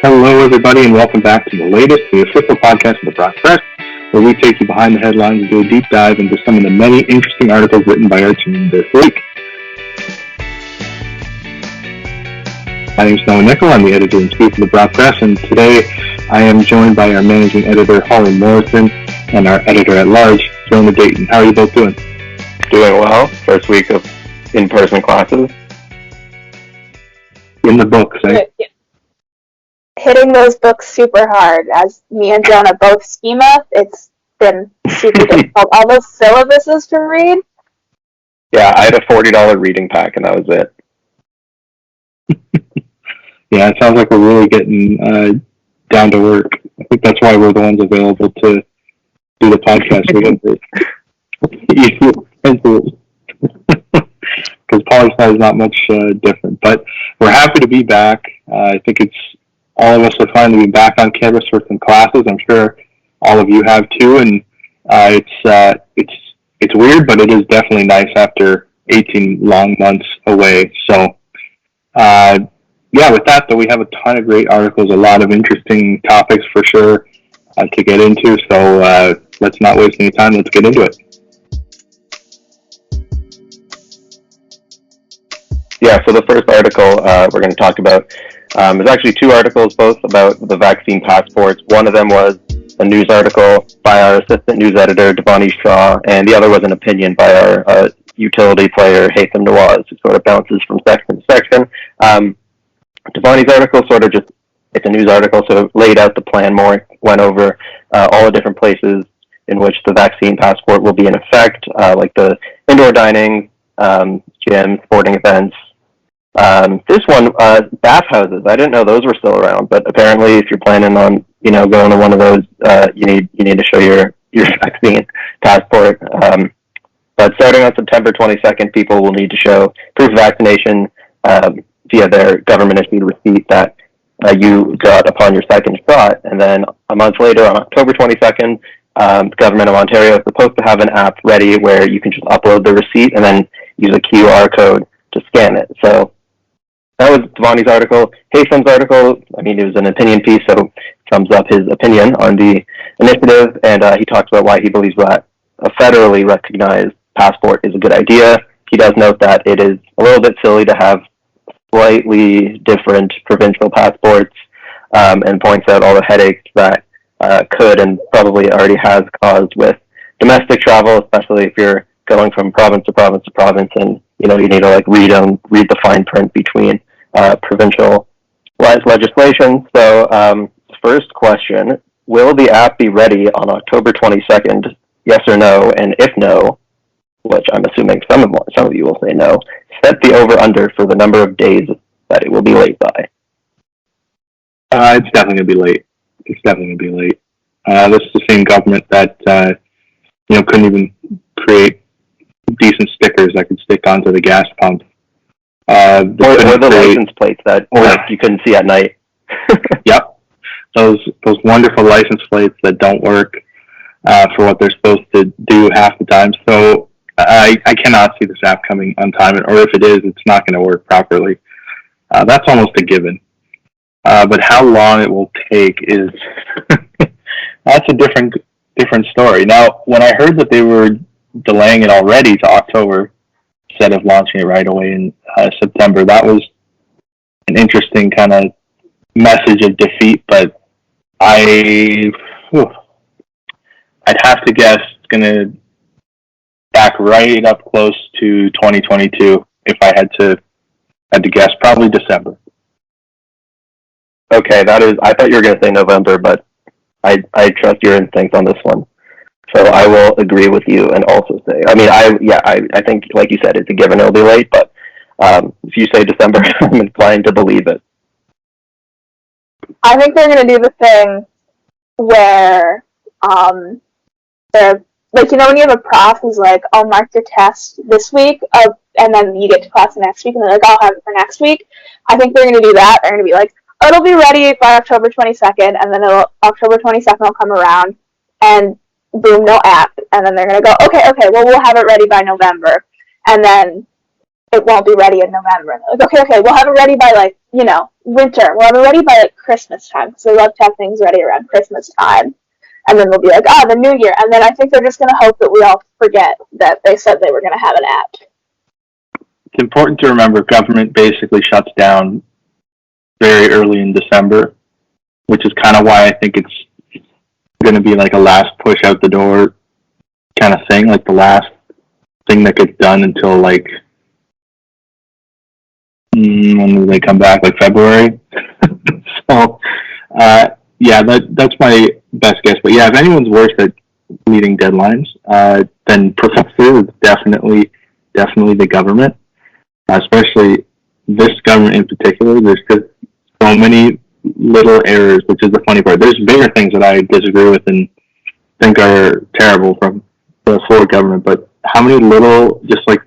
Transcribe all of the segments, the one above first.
Hello, everybody, and welcome back to the latest, the official podcast of the Brock Press, where we take you behind the headlines and do a deep dive into some of the many interesting articles written by our team this week. My name is Noah Nickel. I'm the editor-in-chief of the Brock Press, and today I am joined by our managing editor, Holly Morrison, and our editor-at-large, Jonah Dayton. How are you both doing? Doing well. First week of in-person classes. In the books, eh? Hitting those books super hard. As me and Jonah both schema, it's been super difficult. All those syllabuses to read. Yeah, I had a $40 reading pack, and that was it. Yeah, it sounds like we're really getting down to work. I think that's why we're the ones available to do the podcast. Because Poli-Sci is not much different. But we're happy to be back. I think it's all of us are finally been back on campus for some classes. I'm sure all of you have too, and it's weird, but it is definitely nice after 18 long months away. So, with that, though, we have a ton of great articles, a lot of interesting topics for sure to get into. So let's not waste any time. Let's get into it. Yeah, so the first article we're going to talk about is actually two articles, both about the vaccine passports. One of them was a news article by our assistant news editor, Devani Shaw, and the other was an opinion by our utility player, Haytham Nawaz. It sort of bounces from section to section. Devani's article it's a news article, so it laid out the plan more, went over all the different places in which the vaccine passport will be in effect, like the indoor dining, gyms, sporting events. This one, bathhouses. I didn't know those were still around, but apparently, if you're planning on, going to one of those, you need to show your vaccine passport. But starting on September 22nd, people will need to show proof of vaccination via their government-issued receipt that you got upon your second shot, and then a month later, on October 22nd, the government of Ontario is supposed to have an app ready where you can just upload the receipt and then use a QR code to scan it. So that was Devani's article. Haytham's article, it was an opinion piece, so sums up his opinion on the initiative, and he talks about why he believes that a federally recognized passport is a good idea. He does note that it is a little bit silly to have slightly different provincial passports, and points out all the headaches that could and probably already has caused with domestic travel, especially if you're going from province to province to province, and you need to read the fine print between provincial legislation. So, first question: will the app be ready on October 22nd? Yes or no? And if no, which I'm assuming some of you will say no, set the over/under for the number of days that it will be late by. It's definitely gonna be late. This is the same government that couldn't even create decent stickers that could stick onto the gas pump. Or the license plates that you couldn't see at night. Yep. Those wonderful license plates that don't work for what they're supposed to do half the time. So I cannot see this app coming on time, or if it is, it's not going to work properly. That's almost a given. But how long it will take is that's a different story. Now, when I heard that they were delaying it already to October instead of launching it right away in September, that was an interesting kind of message of defeat. But I'd have to guess it's going to back right up close to 2022 if I had to guess, probably December. Okay, I thought you were going to say November, but I trust your instincts on this one. So I will agree with you and also say, I think, like you said, it's a given it'll be late, but if you say December, I'm inclined to believe it. I think they're going to do the thing where they're when you have a prof who's like, I'll mark your test this week, and then you get to class the next week, and they're like, I'll have it for next week. I think they're going to do that. They're going to be like, it'll be ready by October 22nd, and then October 22nd will come around, and boom, no app. And then they're going to go, okay, well, we'll have it ready by November. And then it won't be ready in November. Like, okay, we'll have it ready by, like, winter. We'll have it ready by, like, Christmas time, because they love to have things ready around Christmas time. And then we'll be like, the new year. And then I think they're just going to hope that we all forget that they said they were going to have an app. It's important to remember government basically shuts down very early in December, which is kind of why I think it's going to be like a last push out the door kind of thing, like the last thing that gets done until, like, when do they come back? Like February? So, yeah, that's my best guess. But yeah, if anyone's worse at meeting deadlines, then Professor is definitely the government, especially this government in particular. There's just so many little errors, which is the funny part. There's bigger things that I disagree with and think are terrible from the Ford government, but how many little, just like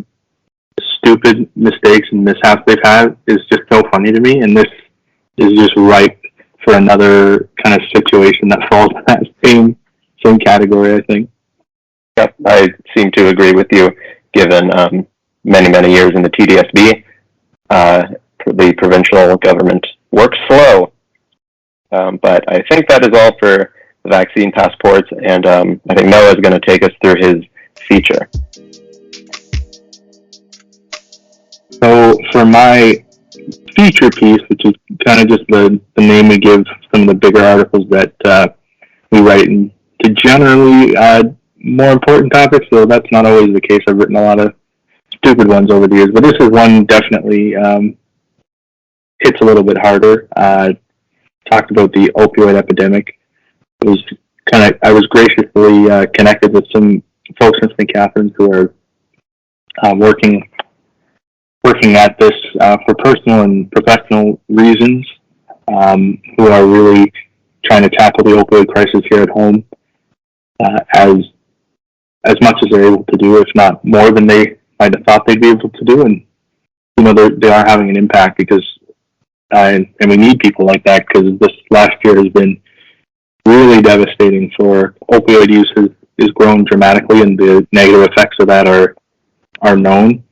stupid mistakes and mishaps they've had is just so funny to me, and this is just ripe for another kind of situation that falls in that same category, I think. Yep, I seem to agree with you, given many years in the TDSB. The provincial government works slow. But I think that is all for the vaccine passports, and I think Noah is going to take us through his feature. So for my feature piece, which is kind of just the name we give some of the bigger articles that we write into generally more important topics, so that's not always the case. I've written a lot of stupid ones over the years, but this is one definitely hits a little bit harder. Talked about the opioid epidemic. It was I was graciously connected with some folks in St. Catharines who are working at this for personal and professional reasons, who are really trying to tackle the opioid crisis here at home as much as they're able to do, if not more than they might have thought they'd be able to do. And they are having an impact because and we need people like that, because this last year has been really devastating for opioid use. Has grown dramatically, and the negative effects of that are known,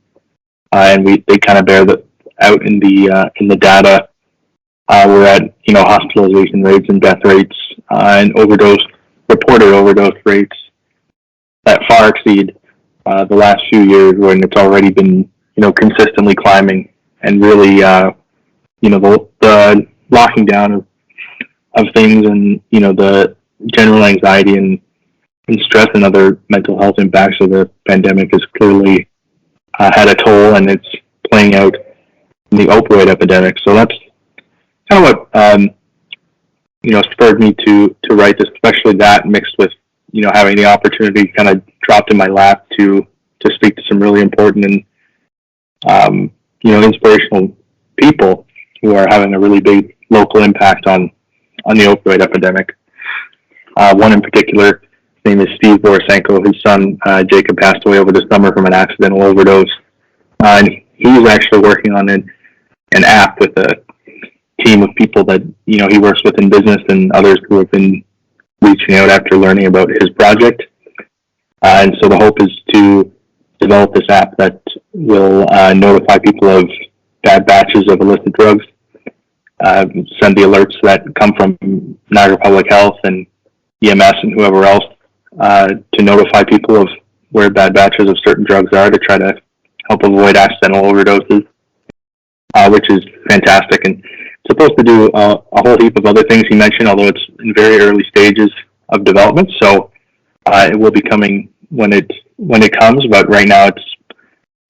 and they kind of bear that out in the data. We're at hospitalization rates and death rates and reported overdose rates that far exceed the last few years, when it's already been consistently climbing, and really the locking down of things, and the general anxiety and stress and other mental health impacts of the pandemic has clearly had a toll, and it's playing out in the opioid epidemic. So that's kind of what spurred me to write this, especially that mixed with having the opportunity kind of dropped in my lap to speak to some really important and inspirational people who are having a really big local impact on the opioid epidemic. One in particular, his name is Steve Borisenko. His son Jacob passed away over the summer from an accidental overdose, and he's actually working on an app with a team of people that he works with in business, and others who have been reaching out after learning about his project. And so the hope is to develop this app that will notify people of bad batches of illicit drugs, send the alerts that come from Niagara Public Health and EMS and whoever else to notify people of where bad batches of certain drugs are, to try to help avoid accidental overdoses, which is fantastic. And it's supposed to do a whole heap of other things he mentioned, although it's in very early stages of development. So it will be coming when it comes, but right now it's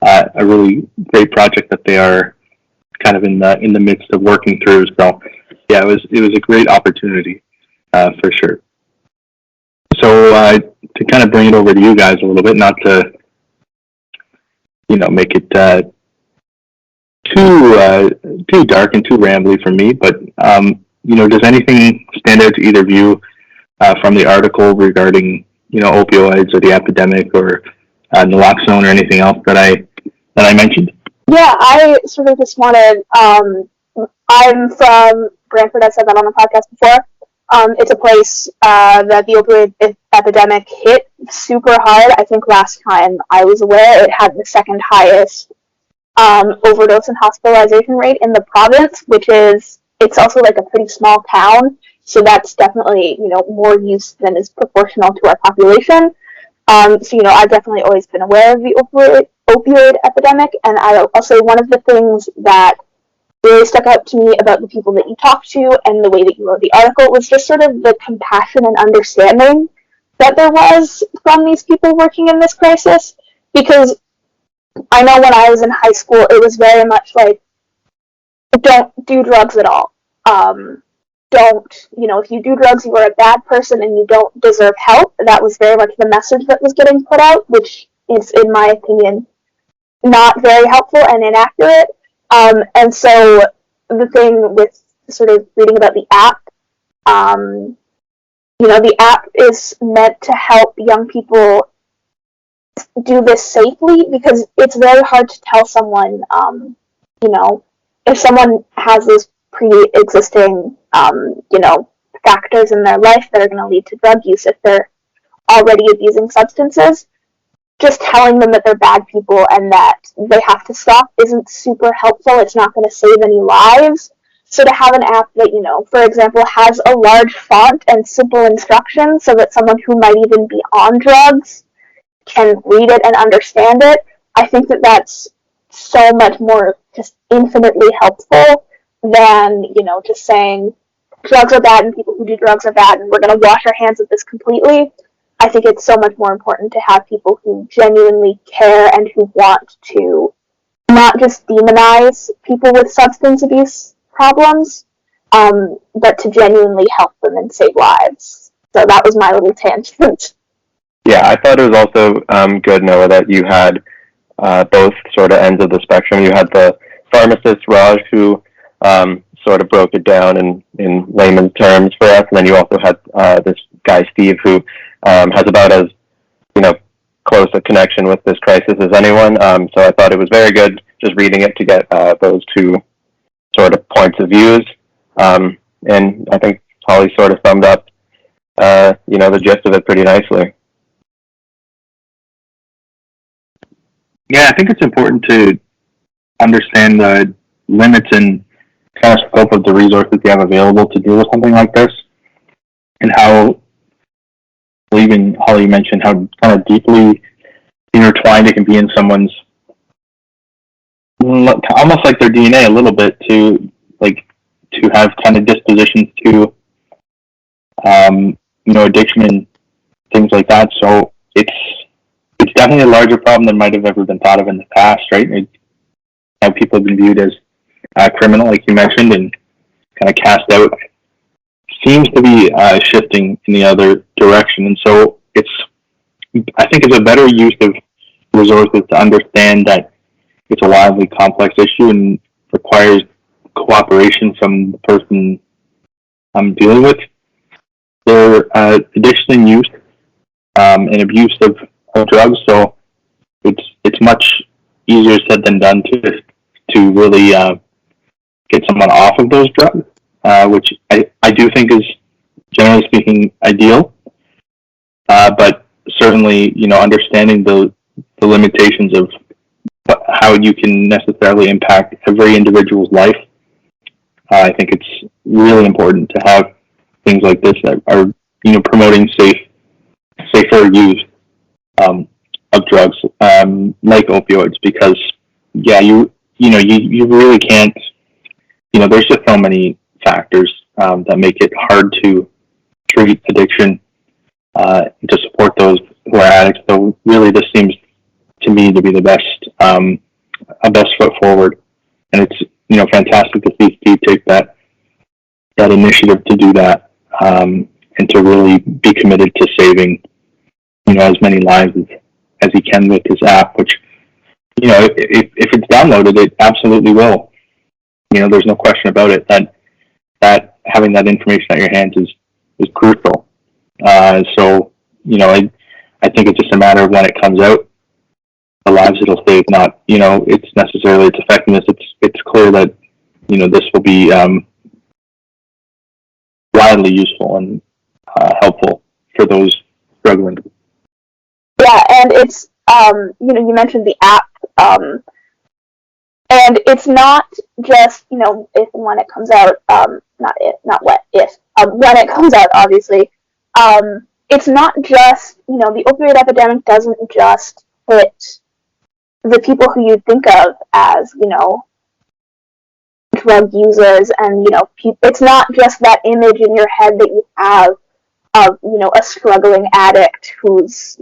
a really great project that they are kind of in the midst of working through. So yeah, it was a great opportunity for sure. So to kind of bring it over to you guys a little bit, not to make it too dark and too rambly for me, but does anything stand out to either of you from the article regarding opioids or the epidemic or naloxone or anything else that I mentioned? Yeah, I sort of just wanted, I'm from Brantford, I've said that on the podcast before. It's a place that the opioid epidemic hit super hard. I think last time I was aware, it had the second highest overdose and hospitalization rate in the province, it's also like a pretty small town, so that's definitely, more use than is proportional to our population. So, I've definitely always been aware of the opioid epidemic, and I'll say one of the things that really stuck out to me about the people that you talked to and the way that you wrote the article was just sort of the compassion and understanding that there was from these people working in this crisis. Because I know when I was in high school, it was very much like, don't do drugs at all. If you do drugs, you are a bad person and you don't deserve help. That was very much the message that was getting put out, which is, in my opinion, not very helpful and inaccurate. And so the thing with sort of reading about the app, the app is meant to help young people do this safely, because it's very hard to tell someone, if someone has those pre-existing, factors in their life that are going to lead to drug use if they're already abusing substances. Just telling them that they're bad people and that they have to stop isn't super helpful. It's not going to save any lives. So to have an app that, for example, has a large font and simple instructions so that someone who might even be on drugs can read it and understand it, I think that that's so much more just infinitely helpful than, just saying drugs are bad and people who do drugs are bad and we're going to wash our hands of this completely. I think it's so much more important to have people who genuinely care and who want to not just demonize people with substance abuse problems, but to genuinely help them and save lives. So that was my little tangent. Yeah, I thought it was also good, Noah, that you had both sort of ends of the spectrum. You had the pharmacist, Raj, who sort of broke it down in layman's terms for us, and then you also had this guy, Steve, who has about as, close a connection with this crisis as anyone. So I thought it was very good just reading it to get those two sort of points of views. And I think Holly sort of summed up, the gist of it pretty nicely. Yeah, I think it's important to understand the limits and kind of scope of the resources you have available to deal with something like this, and how, even Holly mentioned, how kind of deeply intertwined it can be in someone's, almost like their DNA a little bit, to have kind of dispositions to, addiction and things like that. So it's definitely a larger problem than might have ever been thought of in the past, right? How people have been viewed as criminal, like you mentioned, and kind of cast out, seems to be shifting in the other direction. And so I think it's a better use of resources to understand that it's a wildly complex issue and requires cooperation from the person I'm dealing with. Their addiction and use and abuse of drugs, so it's much easier said than done to really get someone off of those drugs, which I do think is, generally speaking, ideal. But certainly, understanding the limitations of how you can necessarily impact every individual's life, I think it's really important to have things like this that are, promoting safer use of drugs, like opioids, because you really can't, there's just so many factors that make it hard to treat addiction, to support those who are addicts. So really, this seems to me to be the best foot forward, and it's fantastic to see Steve take that initiative to do that, and to really be committed to saving as many lives as he can with his app, which if it's downloaded, it absolutely will. There's no question about it that having that information at your hands is crucial. So I think it's just a matter of when it comes out, the lives it'll save, not it's necessarily its effectiveness. It's clear that this will be widely useful and helpful for those struggling. Yeah, and it's you mentioned the app. And it's not just, if and when it comes out, when it comes out, obviously, it's not just, the opioid epidemic doesn't just hit the people who you think of as, drug users, and, it's not just that image in your head that you have of, a struggling addict who's,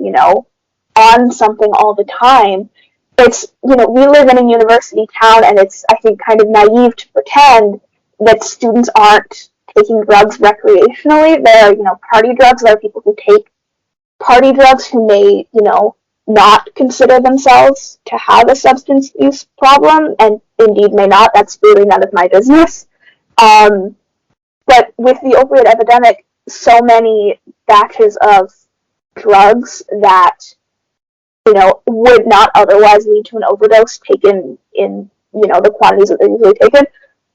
on something all the time. It's, we live in a university town, and it's, I think, kind of naive to pretend that students aren't taking drugs recreationally. There are, party drugs. There are people who take party drugs who may, not consider themselves to have a substance use problem, and indeed may not. That's really none of my business. But with the opioid epidemic, so many batches of drugs that, would not otherwise lead to an overdose taken in, the quantities that they're usually taken.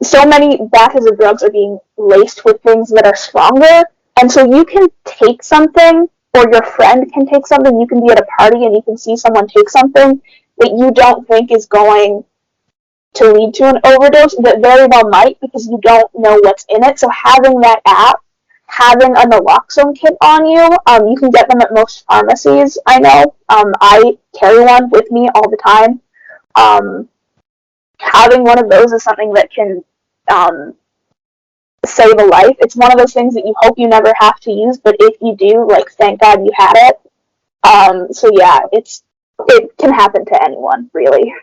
So many batches of drugs are being laced with things that are stronger, and so you can take something, or your friend can take something. You can be at a party and you can see someone take something that you don't think is going to lead to an overdose, that very well might, because you don't know what's in it. So having that app, having a naloxone kit on you, you can get them at most pharmacies, I know. I carry one with me all the time. Having one of those is something that can save a life. It's one of those things that you hope you never have to use, but if you do, thank God you had it. So yeah, it can happen to anyone, really.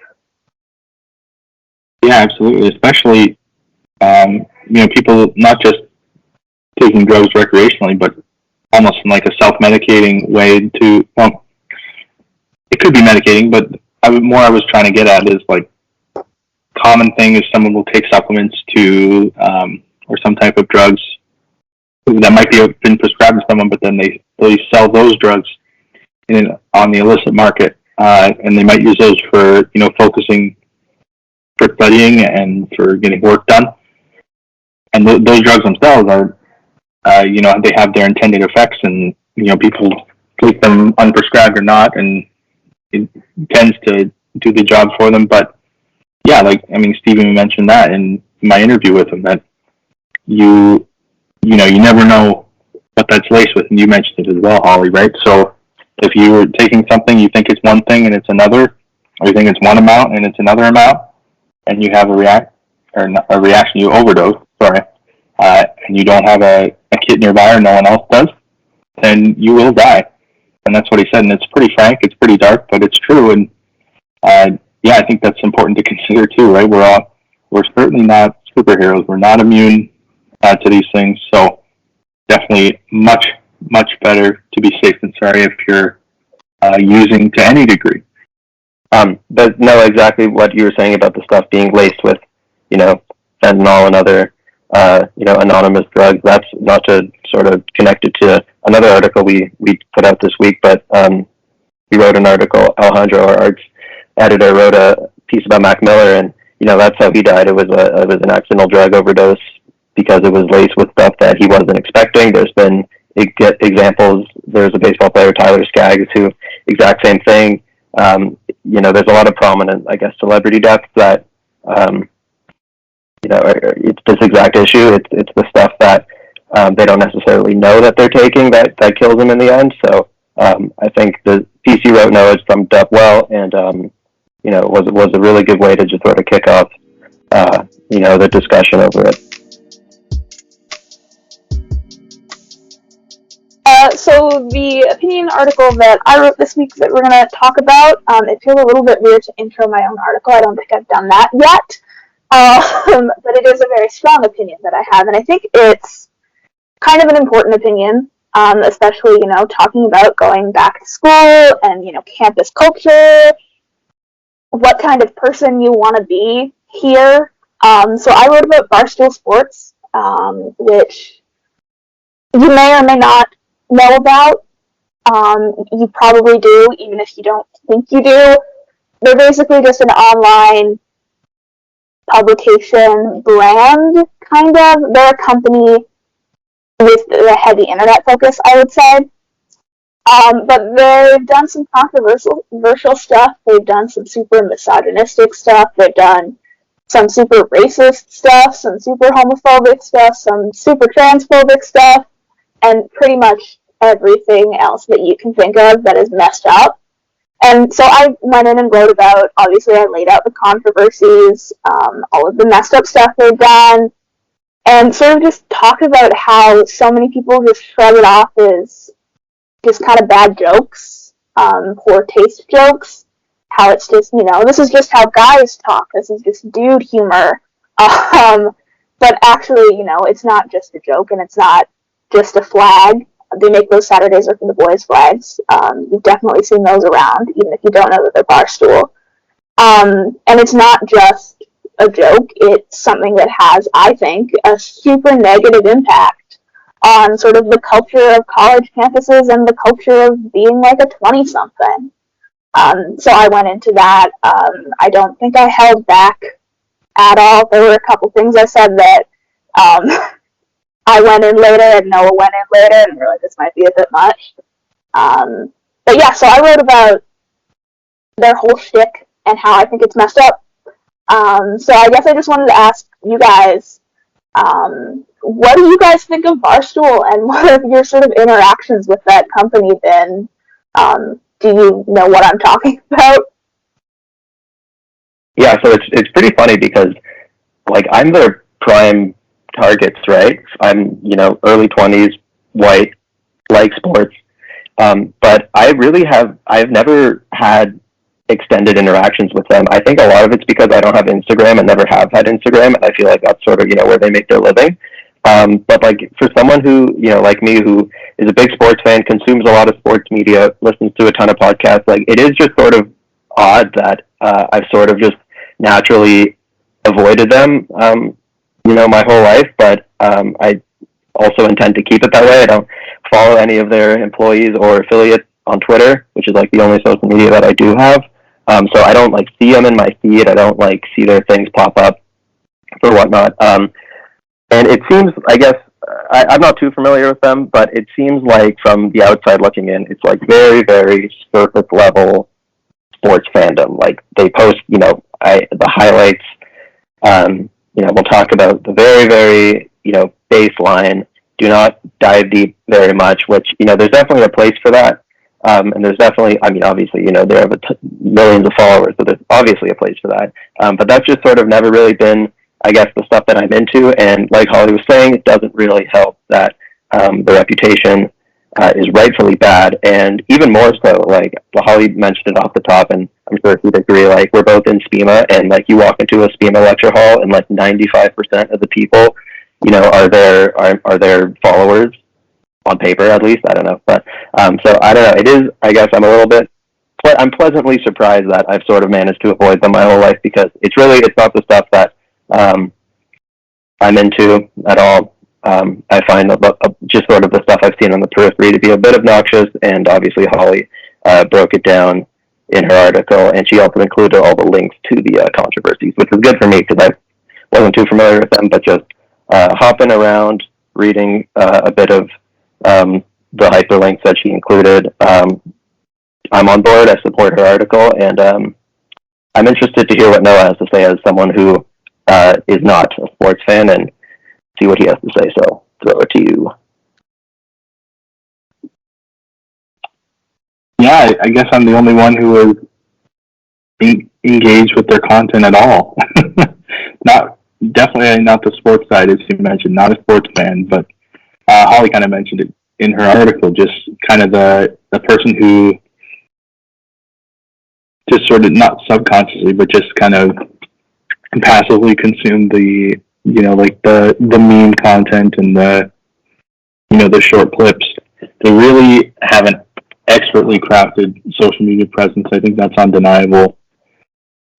Yeah, absolutely. Especially, people not just taking drugs recreationally, but almost in a self-medicating way to, well, it could be medicating, but I was trying to get at is common thing is someone will take supplements to, or some type of drugs that might be been prescribed to someone, but then they sell those drugs on the illicit market, and they might use those for, focusing for studying and for getting work done. And those drugs themselves are, they have their intended effects, and, people take them unprescribed or not, and it tends to do the job for them. But yeah, Stephen mentioned that in my interview with him, that you never know what that's laced with, and you mentioned it as well, Holly, right? So if you're taking something, you think it's one thing and it's another, or you think it's one amount and it's another amount, and you have a reaction, you overdose, and you don't have a kit nearby, or no one else does, then you will die. And that's what he said, and it's pretty frank, it's pretty dark, but it's true. And I think that's important to consider too, right? We're certainly not superheroes. We're not immune to these things. So definitely much better to be safe than sorry if you're using to any degree. But no, exactly what you were saying about the stuff being laced with, fentanyl and other, anonymous drugs. That's not to sort of connect it to another article we put out this week, but we wrote an article. Alejandro, our arts editor, wrote a piece about Mac Miller, and that's how he died. It was an accidental drug overdose because it was laced with stuff that he wasn't expecting. There's been examples. There's a baseball player, Tyler Skaggs, who exact same thing. There's a lot of prominent, I guess, celebrity deaths that, it's this exact issue. It's the stuff that they don't necessarily know that they're taking that kills them in the end. So I think the piece you wrote, Noah, summed up well, and was a really good way to just sort of kick off, the discussion over it. So the opinion article that I wrote this week that we're going to talk about, it feels a little bit weird to intro my own article. I don't think I've done that yet. But it is a very strong opinion that I have, and I think it's kind of an important opinion, especially, talking about going back to school and, campus culture, what kind of person you want to be here. So I wrote about Barstool Sports, which you may or may not know about. You probably do, even if you don't think you do. They're basically just an online publication brand, kind of. They're a company with a heavy internet focus, I would say. But they've done some controversial stuff. They've done some super misogynistic stuff. They've done some super racist stuff, some super homophobic stuff, some super transphobic stuff, and pretty much everything else that you can think of that is messed up. And so I went in and wrote about, obviously I laid out the controversies, all of the messed up stuff they've done, and sort of just talked about how so many people just shrug it off as just kind of bad jokes, poor taste jokes, how it's just, this is just how guys talk, this is just dude humor. But actually, it's not just a joke and it's not just a flag. They make those Saturdays are for the boys flags. You've definitely seen those around, even if you don't know that they're Barstool. And it's not just a joke, it's something that has, I think, a super negative impact on sort of the culture of college campuses and the culture of being like a 20-something. So I went into that. I don't think I held back at all. There were a couple things I said that I went in later and Noah went in later and we were like, this might be a bit much. But yeah, so I wrote about their whole shtick and how I think it's messed up. So I guess I just wanted to ask you guys, what do you guys think of Barstool and what have your sort of interactions with that company been? Do you know what I'm talking about? Yeah, so it's pretty funny because like I'm their prime targets, right? I'm early 20s, white, like sports, but I've never had extended interactions with them. I think a lot of it's because I don't have Instagram and never have had Instagram, and I feel like that's sort of where they make their living. But like for someone who like me, who is a big sports fan, consumes a lot of sports media, listens to a ton of podcasts, like it is just sort of odd that I've sort of just naturally avoided them, my whole life. But I also intend to keep it that way. I don't follow any of their employees or affiliates on Twitter, which is like the only social media that I do have. So I don't like see them in my feed. I don't like see their things pop up or whatnot. And it seems, I guess, I'm not too familiar with them, but it seems like from the outside looking in, it's like very, very surface level sports fandom. Like they post, the highlights. We'll talk about the very, very, baseline. Do not dive deep very much, which, there's definitely a place for that. And there's definitely, obviously, they have millions of followers, so there's obviously a place for that. But that's just sort of never really been, I guess, the stuff that I'm into. And like Holly was saying, it doesn't really help that the reputation is rightfully bad. And even more so, like Holly mentioned it off the top, and I'm sure he'd agree, like we're both in SPEMA, and like you walk into a SPEMA lecture hall and like 95% of the people, are their followers on paper, at least. I don't know. But so I don't know. It is, I guess I'm pleasantly surprised that I've sort of managed to avoid them my whole life, because it's not the stuff that I'm into at all. I find just sort of the stuff I've seen on the periphery to be a bit obnoxious, and obviously Holly broke it down in her article, and she also included all the links to the controversies, which was good for me because I wasn't too familiar with them, but just hopping around, reading a bit of the hyperlinks that she included. I'm on board. I support her article, and I'm interested to hear what Noah has to say as someone who is not a sports fan, and see what he has to say. So throw it to you. Yeah, I guess I'm the only one who is engaged with their content at all. Definitely not the sports side, as you mentioned. Not a sports fan, but Holly kind of mentioned it in her article. Just kind of the person who just sort of, not subconsciously, but just kind of passively consumed the like the meme content and the short clips. They really have an expertly crafted social media presence. I think that's undeniable.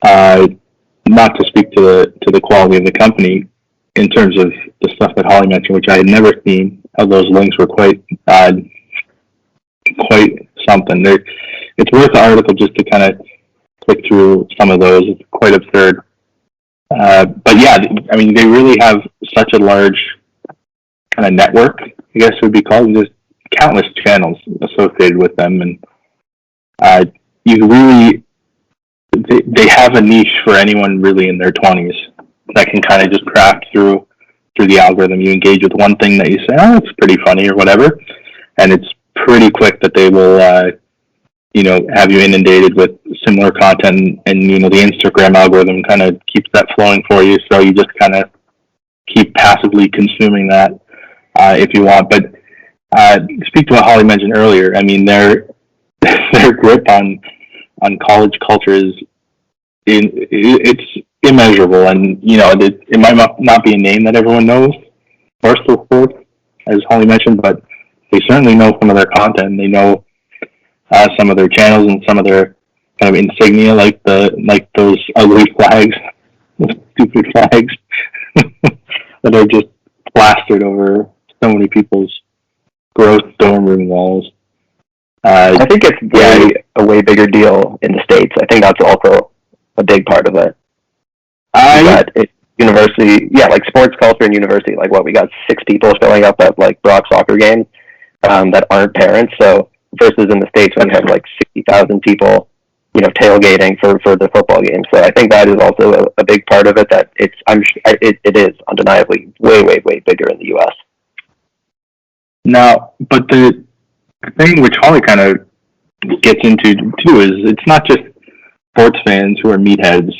Not to speak to the quality of the company in terms of the stuff that Holly mentioned, which I had never seen. Those links were quite something. It's worth the article just to kind of click through some of those. It's quite absurd. But yeah, they really have such a large kind of network, I guess it would be called. Just countless channels associated with them, and you really they have a niche for anyone really in their 20s that can kind of just craft through the algorithm. You engage with one thing that you say, oh, it's pretty funny or whatever, and it's pretty quick that they will have you inundated with similar content, and the Instagram algorithm kind of keeps that flowing for you, so you just kind of keep passively consuming that if you want. But speak to what Holly mentioned earlier. I mean, their grip on college culture is it's immeasurable, and it might not be a name that everyone knows, Barstool Sports, as Holly mentioned, but they certainly know some of their content. They know some of their channels and some of their kind of insignia, like those ugly flags, those stupid flags that are just plastered over so many people's gross dorm room walls. I think it's a way bigger deal in the States. I think that's also a big part of it. University, like sports culture in university, like we got 6 people showing up at like Brock soccer games that aren't parents. So versus in the States when you have like 60,000 people, tailgating for the football game. So I think that is also a big part of it. That it is undeniably way bigger in the U.S. Now, but the thing which Holly kind of gets into too is it's not just sports fans who are meatheads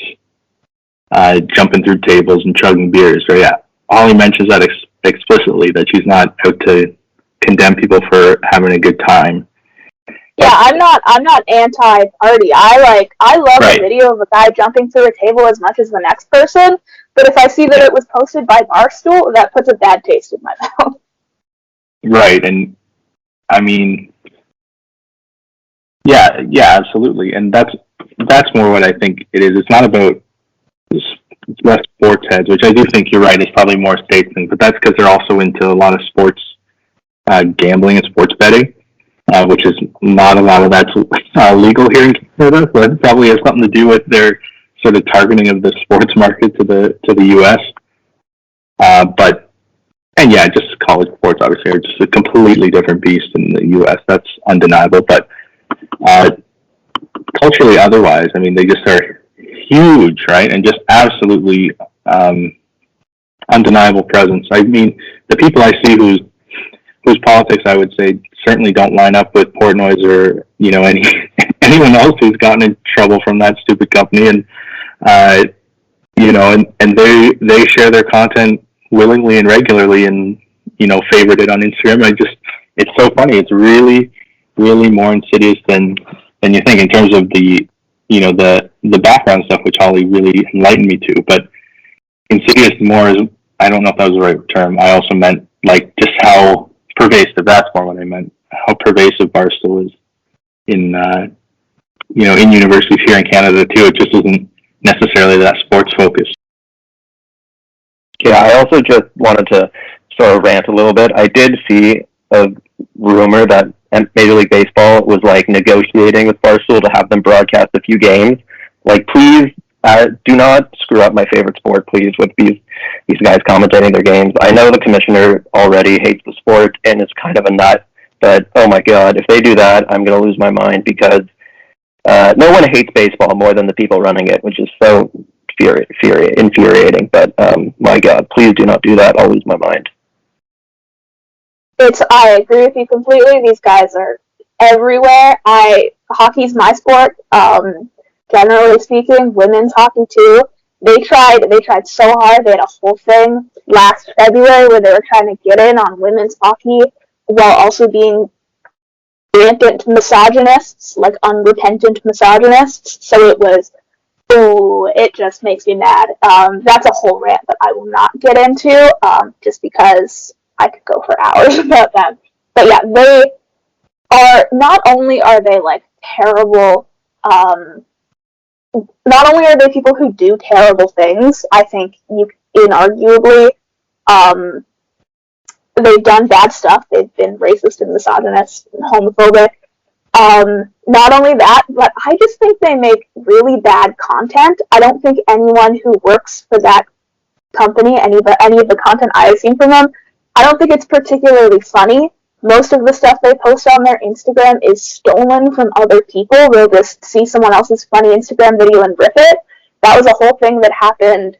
jumping through tables and chugging beers. So yeah, Holly mentions that explicitly, that she's not out to condemn people for having a good time. Yeah, I'm not anti-party. I love a video of a guy jumping through a table as much as the next person, but if I see that it was posted by Barstool, that puts a bad taste in my mouth. Right, and I mean, yeah, absolutely, and that's more what I think it is. It's not about less sports heads, which I do think you're right, is probably more states thing, but that's because they're also into a lot of sports gambling and sports betting, which is not a lot of that's legal here in Canada, so it probably has something to do with their sort of targeting of the sports market to the U.S. And yeah, just college sports obviously are just a completely different beast in the U.S. That's undeniable. But culturally, otherwise, I mean, they just are huge, right? And just absolutely undeniable presence. I mean, the people I see whose politics I would say certainly don't line up with Portnoy's or anyone else who's gotten in trouble from that stupid company, and and they share their content willingly and regularly, and favorite it on Instagram. It's so funny. It's really more insidious than you think in terms of the the background stuff, which Holly really enlightened me to. But insidious more is, I don't know if that was the right term. I also meant like just how pervasive. That's more what I meant. How pervasive Barstool is in in universities here in Canada too. It just isn't necessarily that sports focused. Yeah, I also just wanted to sort of rant a little bit. I did see a rumor that Major League Baseball was like negotiating with Barstool to have them broadcast a few games. Like, please do not screw up my favorite sport, please, with these guys commentating their games. I know the commissioner already hates the sport and is kind of a nut, but oh my god, if they do that, I'm going to lose my mind, because no one hates baseball more than the people running it, which is so infuriating. But my god, please do not do that. I'll lose my mind. I agree with you completely. These guys are everywhere. Hockey's my sport. Generally speaking, women's hockey too. They tried so hard. They had a whole thing last February where they were trying to get in on women's hockey while also being rampant misogynists, like unrepentant misogynists. So it just makes me mad. That's a whole rant that I will not get into, just because I could go for hours about them. But yeah, they are, not only are they like terrible, not only are they people who do terrible things, I think inarguably, they've done bad stuff. They've been racist and misogynist and homophobic. Not only that, but I just think they make really bad content. I don't think anyone who works for that company, any of the content I've seen from them, I don't think it's particularly funny. most of the stuff they post on their Instagram is stolen from other people. They'll just see someone else's funny Instagram video and rip it. That was a whole thing that happened,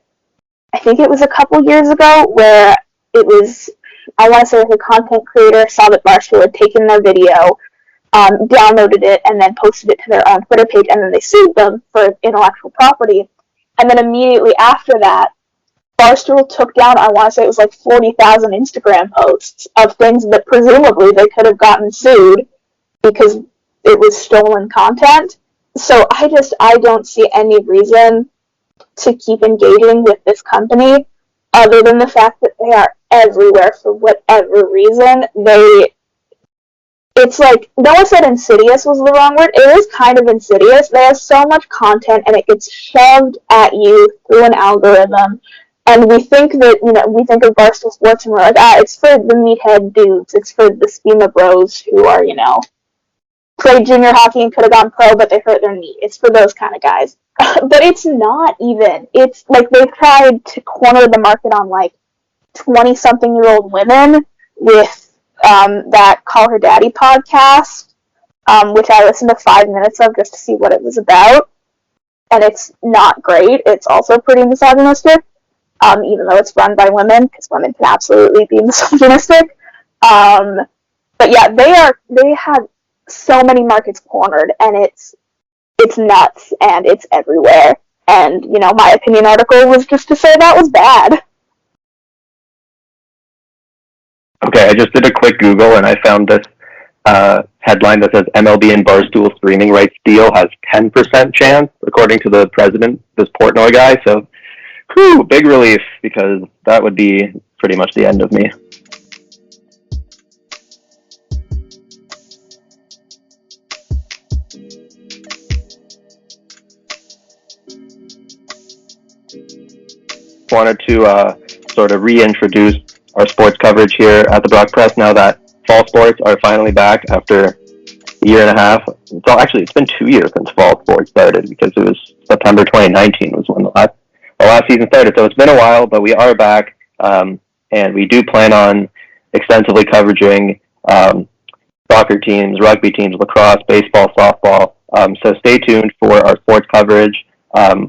I think it was a couple years ago, where it was, I want to say, like a content creator saw that Barstool had taken their video, downloaded it, and then posted it to their own Twitter page, and then they sued them for intellectual property. And then immediately after that, Barstool took down, I want to say it was like 40,000 Instagram posts of things that presumably they could have gotten sued because it was stolen content. So I don't see any reason to keep engaging with this company other than the fact that they are everywhere for whatever reason. It's like, no one said insidious was the wrong word. It is kind of insidious. They have so much content and it gets shoved at you through an algorithm. And we think that, we think of Barstool Sports and we're like, it's for the meathead dudes. It's for the schema bros who are, played junior hockey and could have gone pro, but they hurt their knee. It's for those kind of guys. But it's not even. It's like they've tried to corner the market on like 20-something-year-old women with that Call Her Daddy podcast, which I listened to 5 minutes of just to see what it was about. And it's not great. It's also pretty misogynistic. Even though it's run by women, because women can absolutely be misogynistic. But yeah, they have so many markets cornered, and it's nuts, and it's everywhere. And, my opinion article was just to say that was bad. Okay, I just did a quick Google, and I found this headline that says MLB and Barstool streaming rights deal has 10% chance, according to the president, this Portnoy guy. So, big relief, because that would be pretty much the end of me. Wanted to sort of reintroduce our sports coverage here at the Brock Press now that fall sports are finally back after a year and a half. So actually, it's been 2 years since fall sports started, because it was September 2019 was when the last season started. So it's been a while, but we are back, and we do plan on extensively covering soccer teams, rugby teams, lacrosse, baseball, softball. So stay tuned for our sports coverage.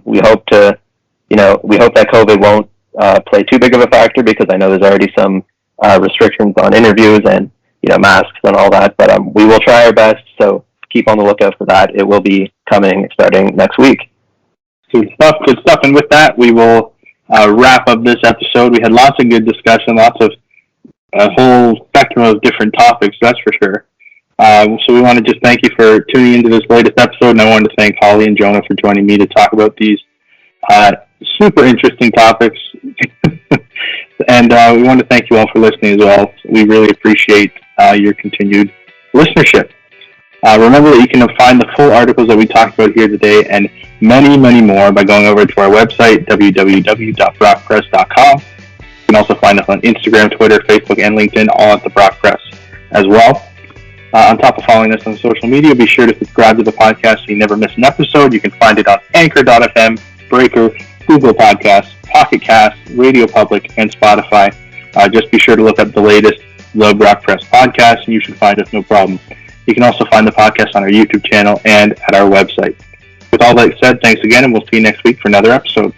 We hope that COVID won't play too big of a factor, because I know there's already some restrictions on interviews and masks and all that. But we will try our best. So keep on the lookout for that. It will be coming starting next week. Good stuff. And with that, we will wrap up this episode. We had lots of good discussion, lots of a whole spectrum of different topics, that's for sure. So we want to just thank you for tuning into this latest episode, and I wanted to thank Holly and Jonah for joining me to talk about these super interesting topics. And we want to thank you all for listening as well. We really appreciate your continued listenership. Remember that you can find the full articles that we talked about here today and many, many more by going over to our website, www.brockpress.com. You can also find us on Instagram, Twitter, Facebook, and LinkedIn, all at the Brock Press as well. On top of following us on social media, be sure to subscribe to the podcast so you never miss an episode. You can find it on Anchor.fm, Breaker, Google Podcasts, Pocket Cast, Radio Public, and Spotify. Just be sure to look up the latest The Brock Press podcast, and you should find us no problem. You can also find the podcast on our YouTube channel and at our website. With all that said, thanks again, and we'll see you next week for another episode.